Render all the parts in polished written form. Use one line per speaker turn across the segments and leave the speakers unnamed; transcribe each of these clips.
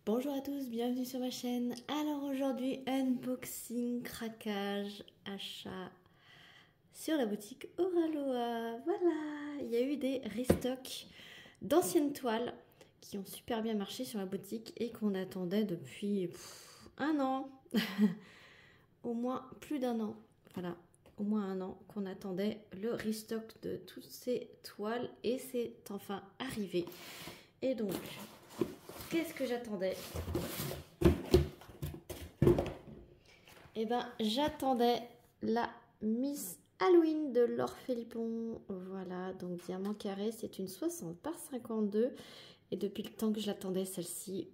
Bonjour à tous, bienvenue sur ma chaîne. Alors aujourd'hui, unboxing, craquage, achat sur la boutique Oraloa. Voilà, il y a eu des restocks d'anciennes toiles qui ont super bien marché sur la boutique et qu'on attendait depuis un an, au moins plus d'un an. Voilà, au moins un an qu'on attendait le restock de toutes ces toiles et c'est enfin arrivé. Et donc, qu'est-ce que j'attendais? Eh ben, j'attendais la Miss Halloween de Laure Philippon. Voilà, donc diamant carré, c'est une 60 par 52. Et depuis le temps que je l'attendais, celle-ci,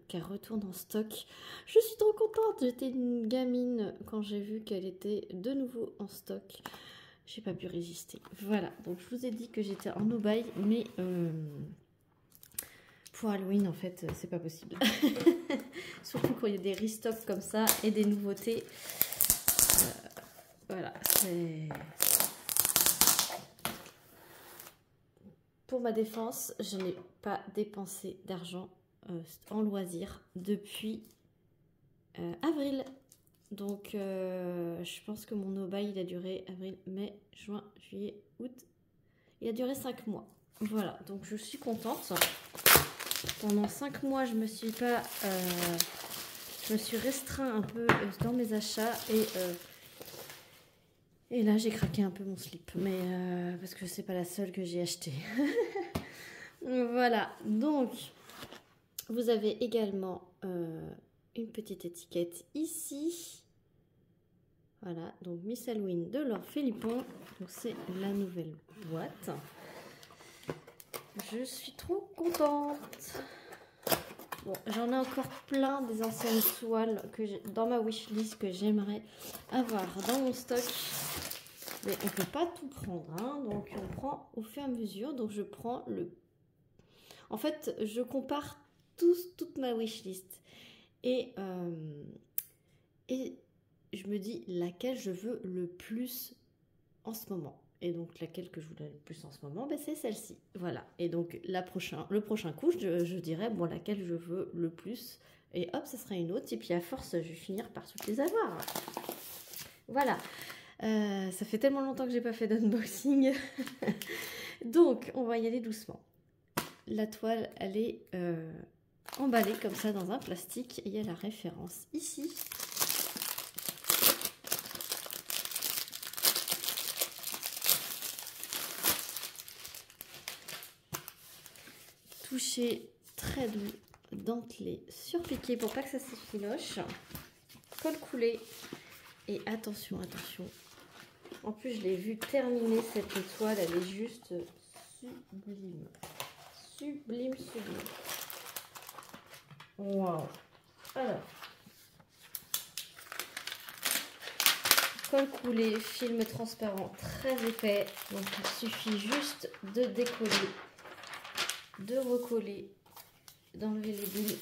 qu'elle retourne en stock. Je suis trop contente. J'étais une gamine quand j'ai vu qu'elle était de nouveau en stock. J'ai pas pu résister. Voilà, donc je vous ai dit que j'étais en no-buy, mais pour Halloween, en fait, c'est pas possible. Surtout quand il y a des restocks comme ça et des nouveautés. Voilà, c'est... Pour ma défense, je n'ai pas dépensé d'argent en loisirs depuis avril. Donc, je pense que mon no-buy, il a duré avril, mai, juin, juillet, août. Il a duré 5 mois. Voilà, donc je suis contente. Pendant 5 mois, je me suis restreint un peu dans mes achats et là, j'ai craqué un peu mon slip, mais parce que c'est pas la seule que j'ai achetée. Voilà, donc vous avez également une petite étiquette ici. Voilà, donc Miss Halloween de Laure Philippon. Donc c'est la nouvelle boîte. Je suis trop contente. Bon, j'en ai encore plein des anciennes toiles que dans ma wishlist que j'aimerais avoir dans mon stock. Mais on ne peut pas tout prendre, hein, donc on prend au fur et à mesure. Donc je prends le... En fait, je compare toute ma wishlist. Et je me dis laquelle je veux le plus en ce moment. Et donc laquelle que je voulais le plus en ce moment, ben, c'est celle-ci. Voilà. Et donc le prochain coup, je dirais bon, laquelle je veux le plus. Et hop, ça sera une autre. Et puis à force, je vais finir par toutes les avoir. Voilà. Ça fait tellement longtemps que j'ai pas fait d'unboxing. Donc, on va y aller doucement. La toile, elle est emballée comme ça dans un plastique. Et il y a la référence ici. Toucher très doux, dentelé, surpiqué pour pas que ça s'effiloche. Colle coulé. Et attention, attention. En plus, je l'ai vu terminer cette toile. Elle est juste sublime. Sublime, sublime. Waouh. Alors. Colle coulé, film transparent, très épais. Donc, il suffit juste de décoller, de recoller, d'enlever les bulles.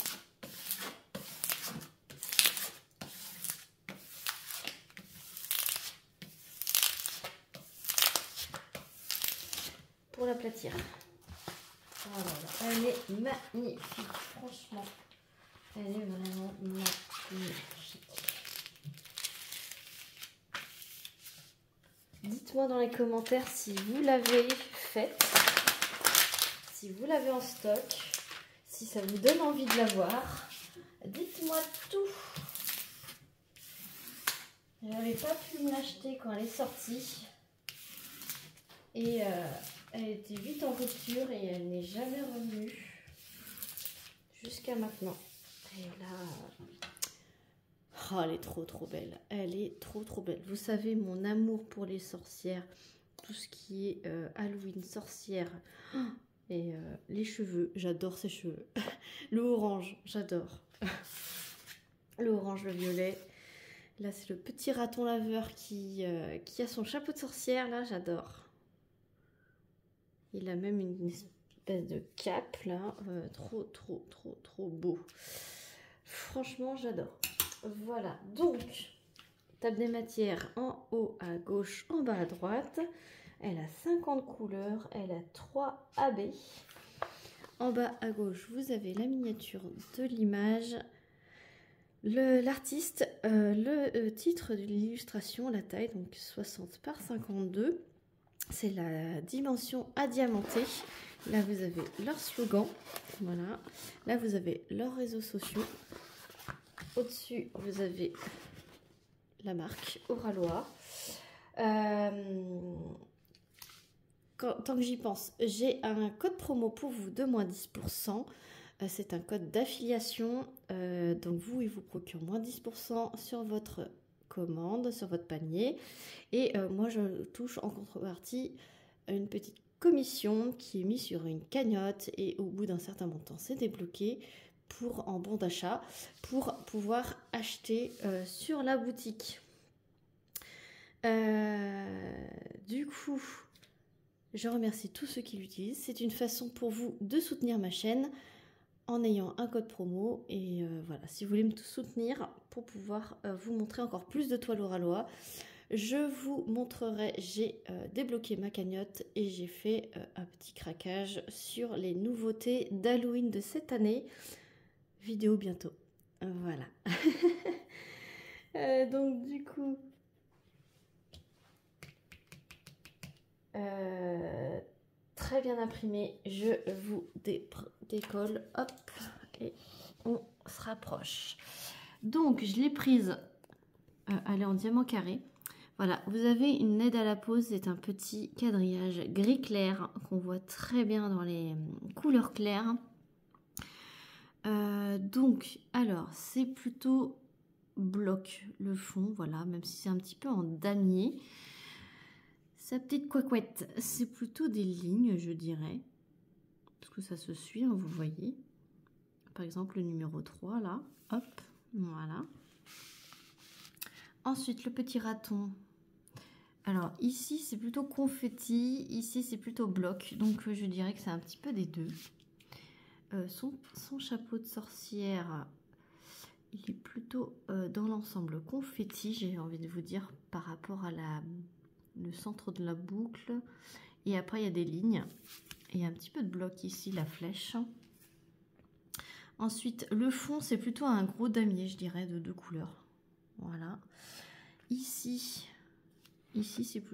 Pour l'aplatir. Voilà, elle est magnifique, franchement. Elle est vraiment magnifique. Dites-moi dans les commentaires si vous l'avez faite, si vous l'avez en stock, si ça vous donne envie de l'avoir. Dites-moi tout. Je n'avais pas pu me l'acheter quand elle est sortie. Et elle était vite en rupture et elle n'est jamais revenue jusqu'à maintenant. Et là, oh, elle est trop belle. Elle est trop belle. Vous savez mon amour pour les sorcières, tout ce qui est Halloween, sorcière et les cheveux. J'adore ces cheveux. Le orange, j'adore. Le orange, le violet. Là, c'est le petit raton laveur qui a son chapeau de sorcière. Là, j'adore. Il a même une espèce de cape là, trop beau. Franchement, j'adore. Voilà, donc, table des matières en haut à gauche, en bas à droite. Elle a 50 couleurs, elle a 3 AB. En bas à gauche, vous avez la miniature de l'image, l'artiste, le titre de l'illustration, la taille, donc 60 par 52. C'est la dimension à diamanter. Là, vous avez leur slogan. Voilà. Là, vous avez leurs réseaux sociaux. Au-dessus, vous avez la marque Oralois. Tant que j'y pense, j'ai un code promo pour vous de moins 10%. C'est un code d'affiliation. Donc, il vous procure moins 10% sur votre commande, sur votre panier. Et moi, je touche en contrepartie une petite commission qui est mise sur une cagnotte. Et au bout d'un certain montant, c'est débloqué en bon d'achat pour pouvoir acheter sur la boutique. Du coup, je remercie tous ceux qui l'utilisent. C'est une façon pour vous de soutenir ma chaîne en ayant un code promo. Et voilà, si vous voulez me soutenir pour pouvoir vous montrer encore plus de toiles Oralois, je vous montrerai. J'ai débloqué ma cagnotte et j'ai fait un petit craquage sur les nouveautés d'Halloween de cette année. Vidéo bientôt. Voilà. Donc du coup... très bien imprimé, je vous décolle, hop, et on se rapproche. Donc je l'ai prise, elle est en diamant carré. Voilà, vous avez une aide à la pose, c'est un petit quadrillage gris clair qu'on voit très bien dans les couleurs claires. Donc, alors, c'est plutôt bloc le fond, voilà, même si c'est un petit peu en damier. Sa petite couette, c'est plutôt des lignes, je dirais. Parce que ça se suit, hein, vous voyez. Par exemple, le numéro 3, là. Hop, voilà. Ensuite, le petit raton. Alors, ici, c'est plutôt confetti. Ici, c'est plutôt bloc. Donc, je dirais que c'est un petit peu des deux. Son chapeau de sorcière, il est plutôt dans l'ensemble confetti, j'ai envie de vous dire, par rapport à le centre de la boucle. Et après, il y a des lignes. Et il y a un petit peu de bloc ici, la flèche. Ensuite, le fond, c'est plutôt un gros damier, je dirais, de 2 couleurs. Voilà. Ici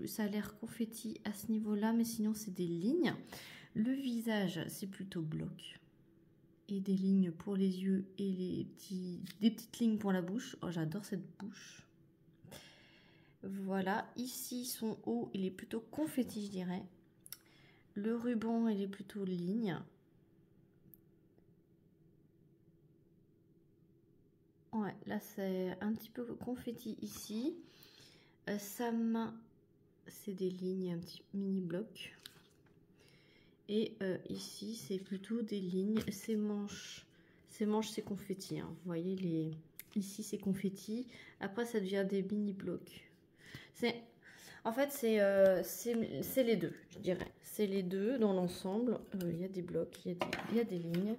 ça a l'air confetti à ce niveau-là, mais sinon, c'est des lignes. Le visage, c'est plutôt bloc. Et des lignes pour les yeux et des petites lignes pour la bouche. Oh, j'adore cette bouche. Voilà, ici son haut, il est plutôt confetti, je dirais. Le ruban, il est plutôt ligne. Ouais, là c'est un petit peu confetti ici. Sa main, c'est des lignes, un petit mini bloc. Et ici, c'est plutôt des lignes. Ses manches, c'est confetti. Hein. Vous voyez, ici, c'est confetti. Après, ça devient des mini blocs. En fait, c'est les deux, je dirais. C'est les deux dans l'ensemble. Il y a des blocs, il y a des lignes.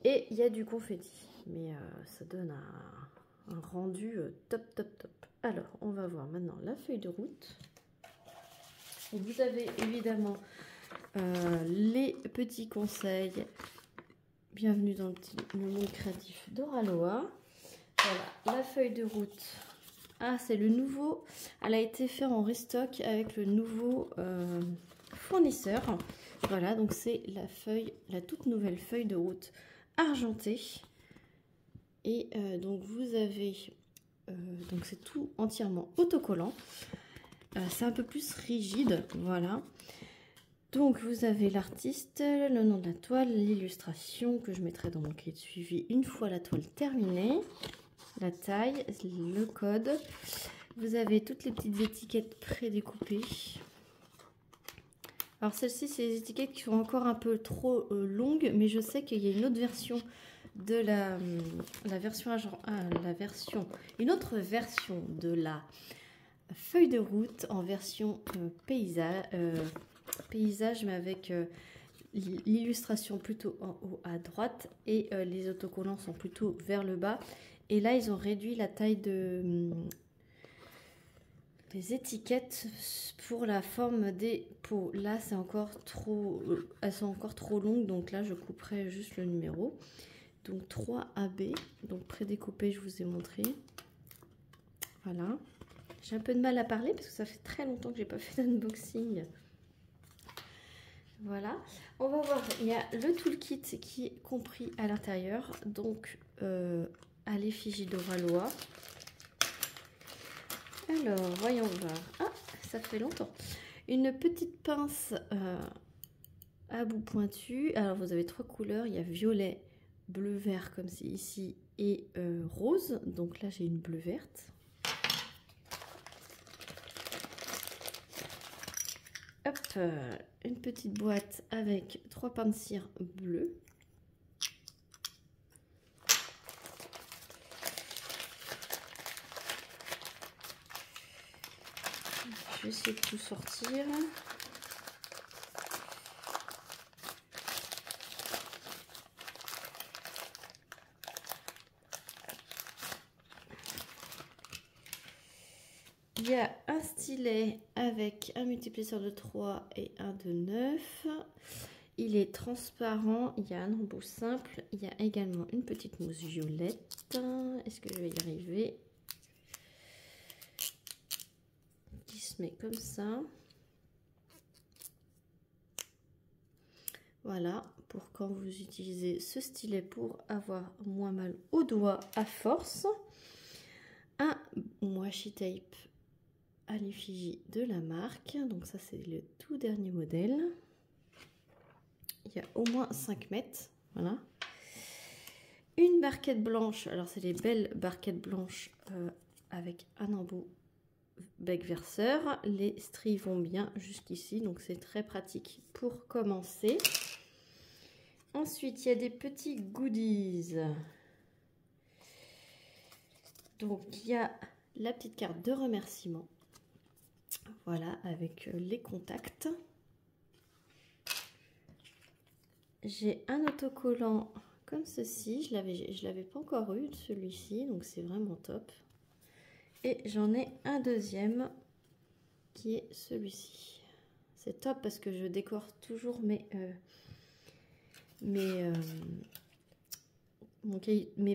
Et il y a du confetti. Mais ça donne un rendu top, top, top. Alors, on va voir maintenant la feuille de route. Et vous avez évidemment les petits conseils. Bienvenue dans le monde créatif d'Oralois. Voilà, la feuille de route. Ah, c'est le nouveau. Elle a été faite en restock avec le nouveau fournisseur. Voilà, donc c'est la toute nouvelle feuille de route argentée. Et donc vous avez, donc c'est tout entièrement autocollant. C'est un peu plus rigide, voilà. Donc vous avez l'artiste, le nom de la toile, l'illustration que je mettrai dans mon cahier de suivi une fois la toile terminée. La taille, le code. Vous avez toutes les petites étiquettes prédécoupées. Alors celles-ci, c'est les étiquettes qui sont encore un peu trop longues, mais je sais qu'il y a une autre version de une autre version de la feuille de route en version paysage, mais avec l'illustration plutôt en haut à droite et les autocollants sont plutôt vers le bas. Et là, ils ont réduit la taille les étiquettes pour la forme des pots. Là, c'est encore trop, elles sont encore trop longues, donc là, je couperai juste le numéro. Donc 3AB, donc prédécoupé, je vous ai montré. Voilà. J'ai un peu de mal à parler parce que ça fait très longtemps que j'ai pas fait d'unboxing. Voilà. On va voir, il y a le toolkit qui est compris à l'intérieur, donc à l'effigie d'Oralois. Alors, voyons voir. Ah, ça fait longtemps. Une petite pince à bout pointu. Alors, vous avez 3 couleurs. Il y a violet, bleu, vert, comme c'est ici, et rose. Donc là, j'ai une bleu verte. Hop, une petite boîte avec 3 pains de cire bleues. Je vais essayer de tout sortir. Il y a un stylet avec un multiplicateur de 3 et un de 9. Il est transparent, il y a un embout simple. Il y a également une petite mousse violette. Est-ce que je vais y arriver? Qui se met comme ça. Voilà, pour quand vous utilisez ce stylet pour avoir moins mal aux doigts à force. Un washi tape à l'effigie de la marque. Donc ça, c'est le tout dernier modèle. Il y a au moins 5 mètres. Voilà. Une barquette blanche. Alors, c'est les belles barquettes blanches avec un embout bec verseur. Les stries vont bien jusqu'ici. Donc, c'est très pratique pour commencer. Ensuite, il y a des petits goodies. Donc, il y a la petite carte de remerciement. Voilà, avec les contacts. J'ai un autocollant comme ceci. Je l'avais pas encore eu, celui-ci, donc c'est vraiment top. Et j'en ai un deuxième qui est celui-ci. C'est top parce que je décore toujours mes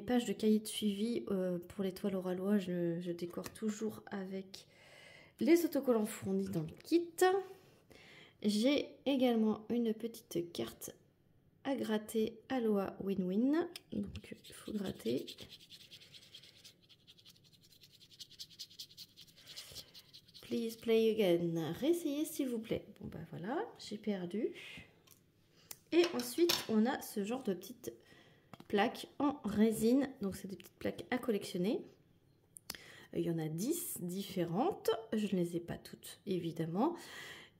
pages de cahier de suivi pour les toiles Oralois. Je décore toujours avec les autocollants fournis dans le kit. J'ai également une petite carte à gratter Aloha Win-Win. Donc il faut gratter. Please play again. Réessayez s'il vous plaît. Bon ben voilà, j'ai perdu. Et ensuite on a ce genre de petites plaques en résine. Donc c'est des petites plaques à collectionner. Il y en a 10 différentes. Je ne les ai pas toutes évidemment.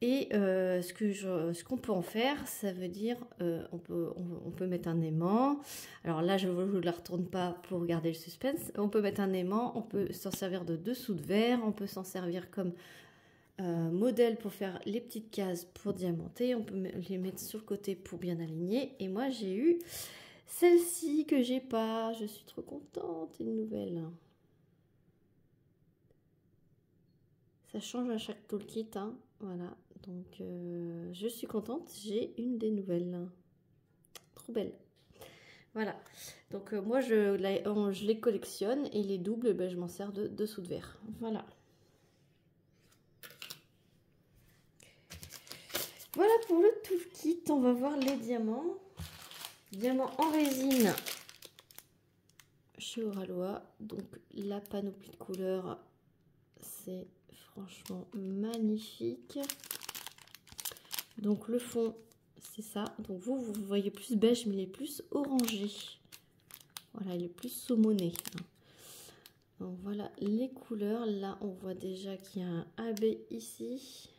Et ce qu'on peut en faire, ça veut dire on peut mettre un aimant. Alors là, je ne vous la retourne pas pour garder le suspense. On peut mettre un aimant, on peut s'en servir de dessous de verre, on peut s'en servir comme modèle pour faire les petites cases pour diamanter. On peut les mettre sur le côté pour bien aligner. Et moi, j'ai eu celle-ci que j'ai pas. Je suis trop contente, une nouvelle. Ça change à chaque toolkit, hein. Voilà, donc je suis contente, j'ai une des nouvelles. Trop belle. Voilà, donc moi je les collectionne et les doubles, ben, je m'en sers de dessous de verre. Voilà. Voilà pour le toolkit. On va voir les diamants. Diamants en résine chez Oralois. Donc la panoplie de couleurs, c'est franchement magnifique. Donc le fond, c'est ça. Donc vous voyez plus beige, mais il est plus orangé. Voilà, il est plus saumoné. Donc voilà les couleurs. Là, on voit déjà qu'il y a un AB ici.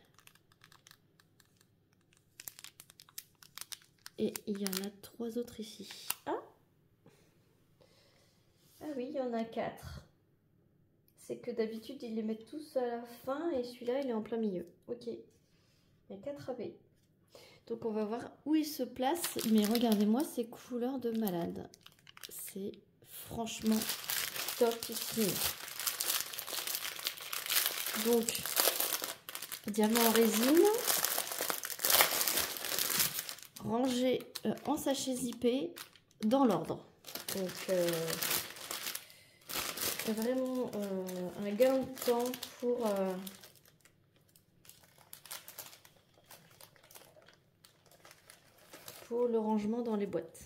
Et il y en a 3 autres ici. Ah oui, il y en a 4. C'est que d'habitude, ils les mettent tous à la fin et celui-là, il est en plein milieu. Ok. Il y a 4 AB. Donc, on va voir où il se place. Mais regardez-moi ces couleurs de malade. C'est franchement topissime. Donc, diamant en résine, rangé en sachet zippé dans l'ordre. Donc, c'est vraiment un gain de temps pour le rangement dans les boîtes.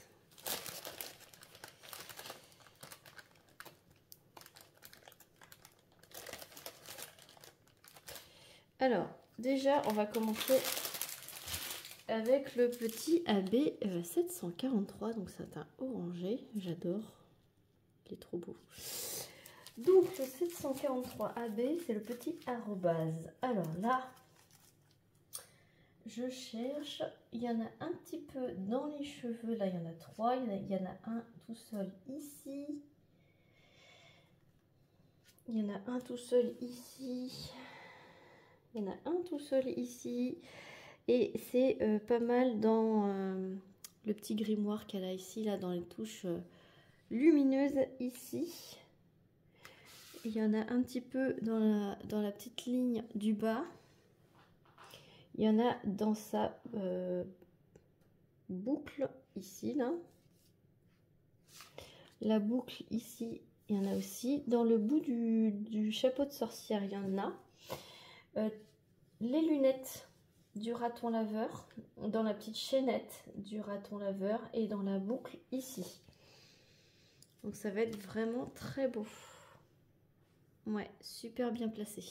Alors, déjà, on va commencer avec le petit AB 743. Donc, c'est un orangé. J'adore. Il est trop beau. Donc, le 743 AB, c'est le petit arrobase. Alors là, je cherche. Il y en a un petit peu dans les cheveux. Là, il y en a 3. Il y en a un tout seul ici. Il y en a un tout seul ici. Il y en a un tout seul ici. Et c'est pas mal dans le petit grimoire qu'elle a ici, là, dans les touches lumineuses ici. Il y en a un petit peu dans la petite ligne du bas. Il y en a dans sa boucle ici, là. La boucle ici, il y en a aussi. Dans le bout du chapeau de sorcière, il y en a. Les lunettes du raton laveur, dans la petite chaînette du raton laveur et dans la boucle ici. Donc ça va être vraiment très beau. Ouais, super bien placé.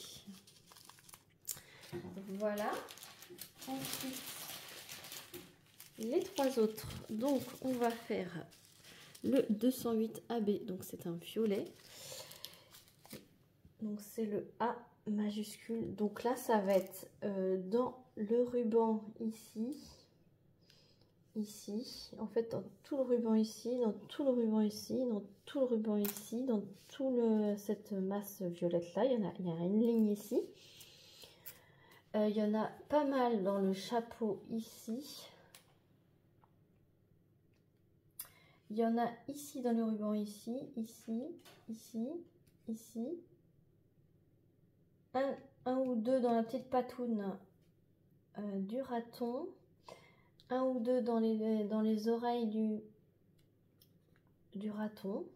Voilà. Ensuite, les 3 autres. Donc on va faire le 208 AB, donc c'est un violet. Donc c'est le A majuscule. Donc là, ça va être dans le ruban ici. Ici. En fait, dans tout le ruban ici, dans tout le ruban ici, dans tout le ruban ici, dans cette masse violette là. Il y a une ligne ici. Il y en a pas mal dans le chapeau ici. Il y en a ici dans le ruban ici, ici, ici, ici. Un ou deux dans la petite patoune du raton. Un ou deux dans les oreilles du raton.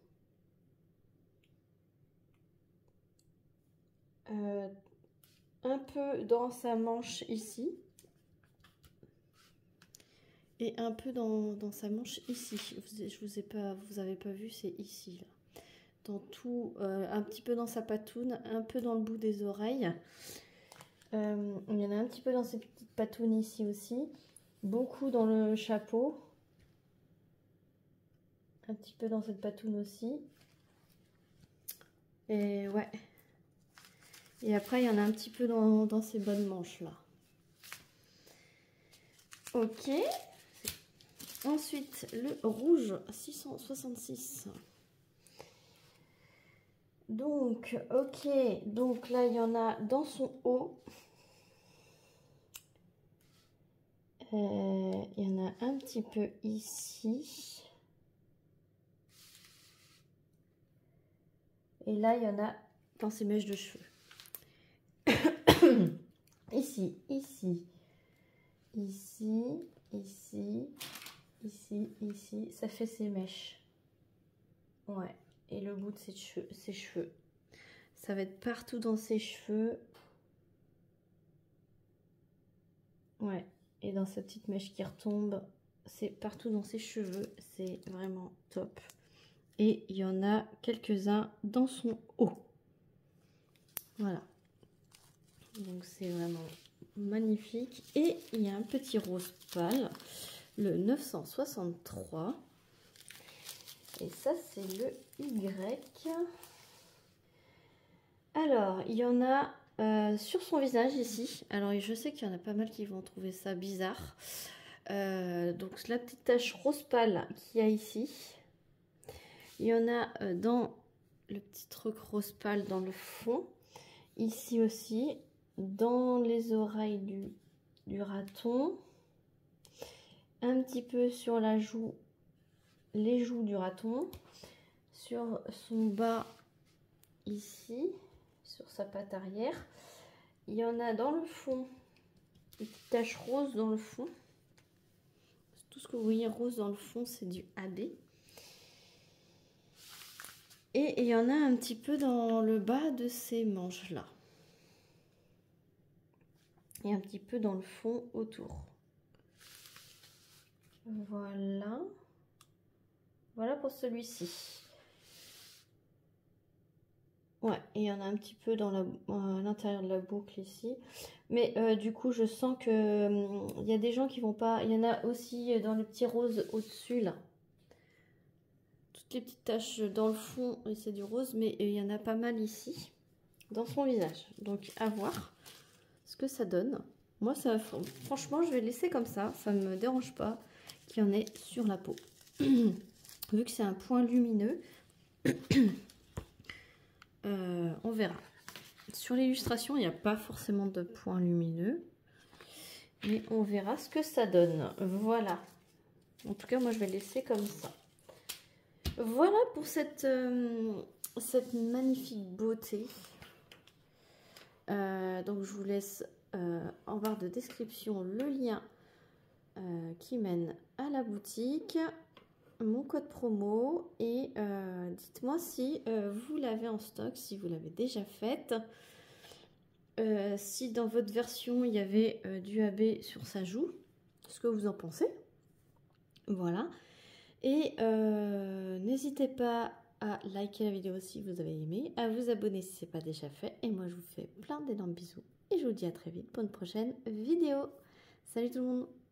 Un peu dans sa manche ici. Et un peu dans sa manche ici. Vous avez pas vu, c'est ici. Là. Dans tout, un petit peu dans sa patoune, un peu dans le bout des oreilles. Il y en a un petit peu dans ces petites patounes ici aussi. Beaucoup dans le chapeau. Un petit peu dans cette patoune aussi. Et ouais. Et après, il y en a un petit peu dans ces bonnes manches là. Ok. Ensuite, le rouge 666. Donc, ok. Donc là, il y en a dans son haut. Il y en a un petit peu ici. Et là, il y en a dans ses mèches de cheveux. Ici, ici, ici, ici, ici, ici. Ça fait ses mèches. Ouais. Et le bout de ses cheveux. Ça va être partout dans ses cheveux. Ouais. Et dans sa petite mèche qui retombe. C'est partout dans ses cheveux. C'est vraiment top. Et il y en a quelques-uns dans son haut. Voilà. Donc c'est vraiment magnifique. Et il y a un petit rose pâle, le 963. Et ça, c'est le Y. Alors, il y en a sur son visage ici. Alors, je sais qu'il y en a pas mal qui vont trouver ça bizarre. Donc, la petite tache rose pâle qu'il y a ici. Il y en a dans le petit truc rose pâle dans le fond. Ici aussi. Dans les oreilles du raton. Un petit peu sur la joue. Les joues du raton. Sur son bas ici. Sur sa patte arrière. il y en a dans le fond, des petites taches roses dans le fond. Tout ce que vous voyez rose dans le fond, c'est du AB. Et il y en a un petit peu dans le bas de ces manches-là. Et un petit peu dans le fond autour. Voilà. Voilà pour celui-ci. Ouais, et il y en a un petit peu dans l'intérieur de la boucle ici. Mais du coup, je sens que il y a des gens qui vont pas... Il y en a aussi dans le petit rose au-dessus, là. Toutes les petites taches dans le fond, et c'est du rose, mais il y en a pas mal ici, dans son visage. Donc, à voir ce que ça donne. Moi, ça, franchement, je vais laisser comme ça. Ça ne me dérange pas qu'il y en ait sur la peau. Vu que c'est un point lumineux, on verra. Sur l'illustration, il n'y a pas forcément de point lumineux. Mais on verra ce que ça donne. Voilà. En tout cas, moi, je vais laisser comme ça. Voilà pour cette magnifique beauté. Donc, je vous laisse en barre de description le lien qui mène à la boutique, mon code promo, et dites-moi si vous l'avez en stock, si vous l'avez déjà faite, si dans votre version il y avait du AB sur sa joue, ce que vous en pensez. Voilà, et n'hésitez pas à liker la vidéo si vous avez aimé, à vous abonner si ce n'est pas déjà fait, et moi je vous fais plein d'énormes bisous et je vous dis à très vite pour une prochaine vidéo. Salut tout le monde!